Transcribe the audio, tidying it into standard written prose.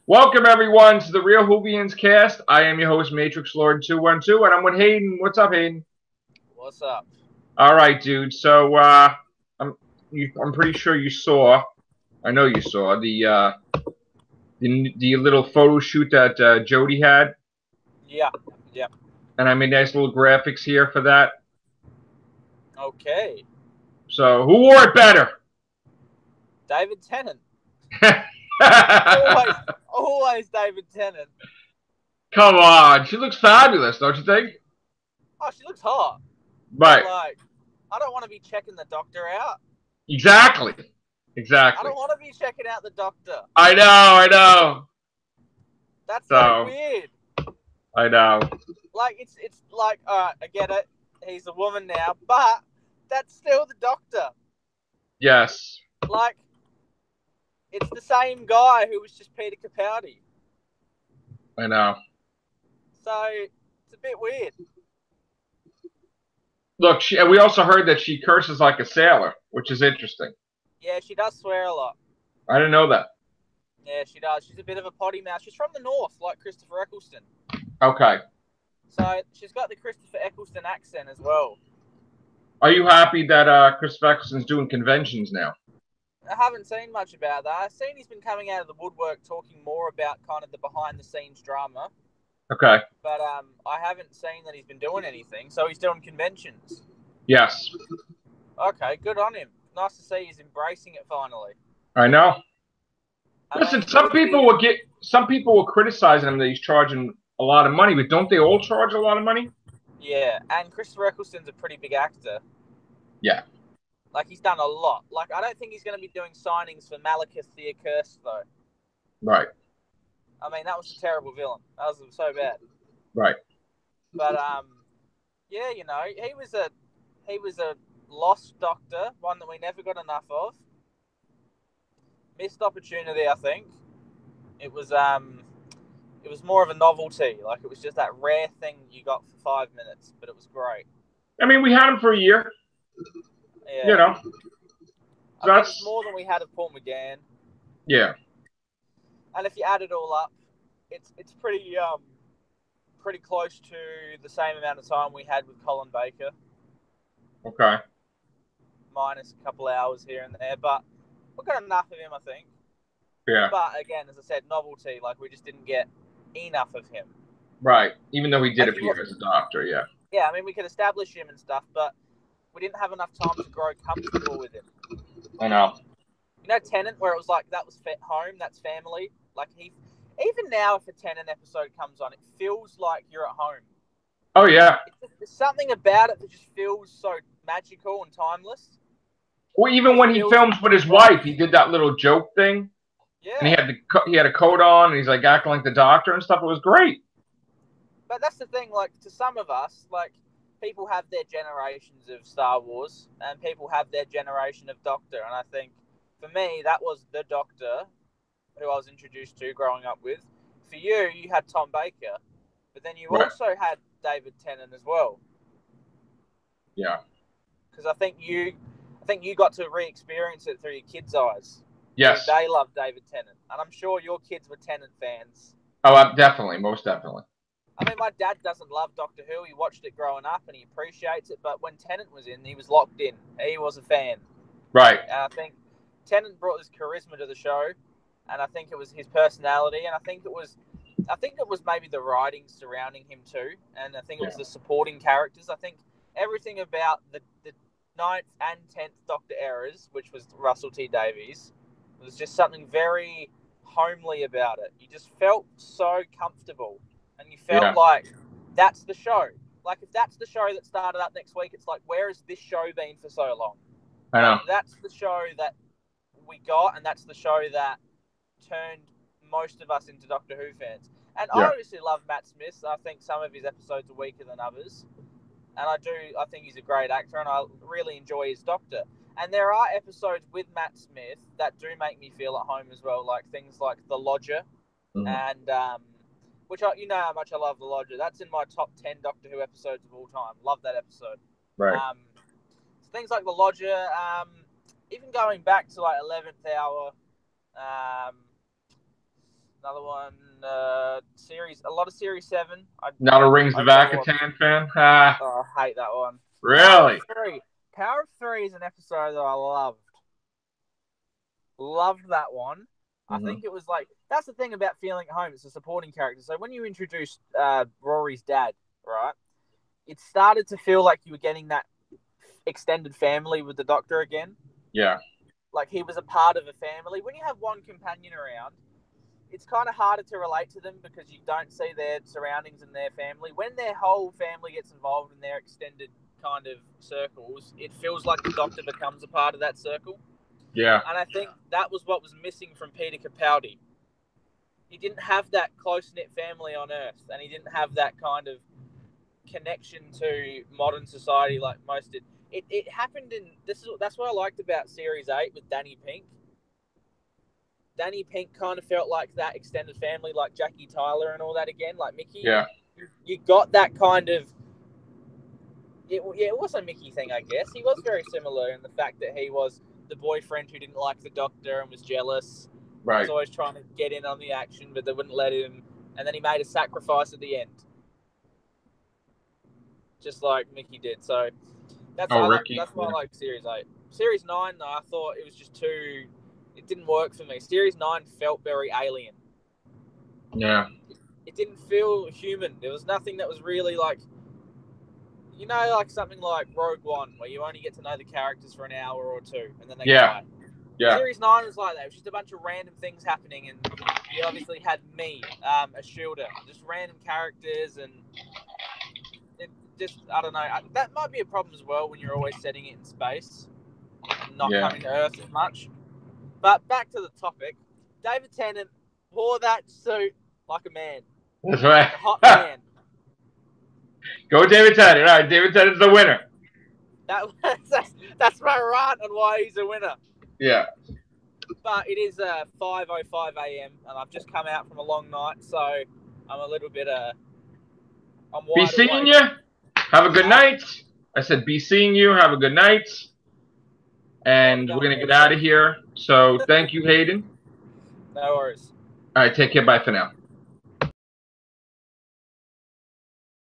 Welcome everyone to the Real Whovians cast. I am your host Matrix Lord 212, and I'm with Hayden. What's up, Hayden? What's up? All right, dude. So I'm pretty sure you saw. I know you saw the little photo shoot that Jody had, Yeah. and I made nice little graphics here for that. Okay. So who wore it better? David Tennant. Come Always David Tennant. on, she looks fabulous, don't you think? Oh, she looks hot. Right. But, I don't want to be checking the doctor out. Exactly. I don't want to be checking out the doctor. I know. That's so weird. I know. It's like, I get it. He's a woman now, but that's still the doctor. Yes. It's the same guy who was just Peter Capaldi. I know. So, it's a bit weird. Look, we also heard that she curses like a sailor, which is interesting. Yeah, she does swear a lot. I didn't know that. Yeah, she does. She's a bit of a potty mouth. She's from the north, like Christopher Eccleston. Okay. So she's got the Christopher Eccleston accent as well. Are you happy that Christopher Eccleston's doing conventions now? I haven't seen much about that. I've seen he's been coming out of the woodwork talking more about kind of the behind-the-scenes drama. Okay. But I haven't seen that he's been doing anything. So he's doing conventions. Yes. Okay, good on him. Nice to see he's embracing it finally. I know. Listen, some people were criticizing him that he's charging a lot of money, but don't they all charge a lot of money? Yeah, and Christopher Eccleston's a pretty big actor. Yeah. He's done a lot. I don't think he's going to be doing signings for Malekith the Accursed, though. Right. I mean, that was a terrible villain. That was so bad. Right. But yeah, he was a lost doctor, one that we never got enough of. Missed opportunity, I think. It was more of a novelty. It was just that rare thing you got for 5 minutes, but it was great. I mean, we had him for a year. Yeah. I think it's more than we had of Paul McGann. Yeah. And if you add it all up, it's pretty close to the same amount of time we had with Colin Baker. Okay. Minus a couple hours here and there, but we got enough of him, I think. Yeah. But again, as I said, novelty. We just didn't get enough of him. Right. Even though he did appear as a doctor, yeah. Yeah, I mean, we could establish him and stuff, but we didn't have enough time to grow comfortable with him. I know. You know, Tennant, where it was that was home, that's family. Even now, if a Tennant episode comes on, it feels like you're at home. Oh, yeah. There's something about it that just feels so magical and timeless. Well, even when he films with his wife, he did that little joke thing. Yeah. And he had a coat on, and he's acting like the doctor and stuff. It was great. But that's the thing, to some of us, people have their generations of Star Wars, and people have their generation of Doctor. And I think, for me, that was the Doctor who I was introduced to growing up with. For you, you had Tom Baker, but then you also had David Tennant as well. Yeah. Because I think you got to re-experience it through your kids' eyes. Yes. They love David Tennant, and I'm sure your kids were Tennant fans. Oh, definitely, most definitely. I mean, my dad doesn't love Doctor Who. He watched it growing up, and he appreciates it. But when Tennant was in, he was locked in. He was a fan. Right. And I think Tennant brought his charisma to the show, and I think it was his personality, and I think it was maybe the writing surrounding him too, and I think it was the supporting characters. I think everything about the 9th and 10th Doctor eras, which was Russell T Davies, was just something very homely about it. You just felt so comfortable. And you felt like that's the show. If that's the show that started up next week, it's where has this show been for so long? I know. That's the show that we got, and that's the show that turned most of us into Doctor Who fans. And I obviously love Matt Smith. I think some of his episodes are weaker than others. And I think he's a great actor, and I really enjoy his Doctor. And there are episodes with Matt Smith that do make me feel at home as well, things like The Lodger and... which you know how much I love The Lodger. That's in my top 10 Doctor Who episodes of all time. Love that episode. Right. So things like The Lodger, even going back to 11th Hour. Another one. A lot of Series 7. Not a Rings of I Akatan fan? Ah, Oh, I hate that one. really? Power of Three is an episode that I loved. Loved that one. I think it was like, that's the thing about Feeling at Home. It's a supporting character. So when you introduced Rory's dad, right, it started to feel like you were getting that extended family with the Doctor again. Yeah. Like he was a part of a family. When you have one companion around, it's kind of harder to relate to them because you don't see their surroundings and their family. When their whole family gets involved in their extended kind of circles, it feels like the Doctor becomes a part of that circle. Yeah. And I think that was what was missing from Peter Capaldi. He didn't have that close-knit family on Earth, and he didn't have that kind of connection to modern society like most did. It happened in that's what I liked about Series 8 with Danny Pink. Danny Pink kind of felt like that extended family, like Jackie Tyler and all that again, like Mickey. Yeah. You got that kind of. It was a Mickey thing, I guess. He was very similar in the fact that he was the boyfriend who didn't like the Doctor and was jealous. Right. Was always trying to get in on the action, but they wouldn't let him. And then he made a sacrifice at the end, just like Mickey did. So that's Ricky. why I like Series 8. Series 9, though, I thought it was just too. It didn't work for me. Series 9 felt very alien. Yeah. It didn't feel human. There was nothing that was really like, like something like Rogue One, where you only get to know the characters for an hour or two, and then they die. Yeah. Series 9 was like that. It was just a bunch of random things happening, and you obviously had me, a Shielder, just random characters, and it just, I don't know. That might be a problem as well when you're always setting it in space and not coming to Earth as much. But back to the topic. David Tennant wore that suit like a man. That's right. Like a hot man. Go David Tennant. All right, David Tennant's the winner. That's my rant on why he's a winner. Yeah. But it is 5:05 a.m. and I've just come out from a long night, so I'm a little bit I'm wide Be seeing awake. you. Have a good night. I said be seeing you. Have a good night. And we're gonna get out of here. So thank you, Hayden. No worries. All right, take care. Bye for now.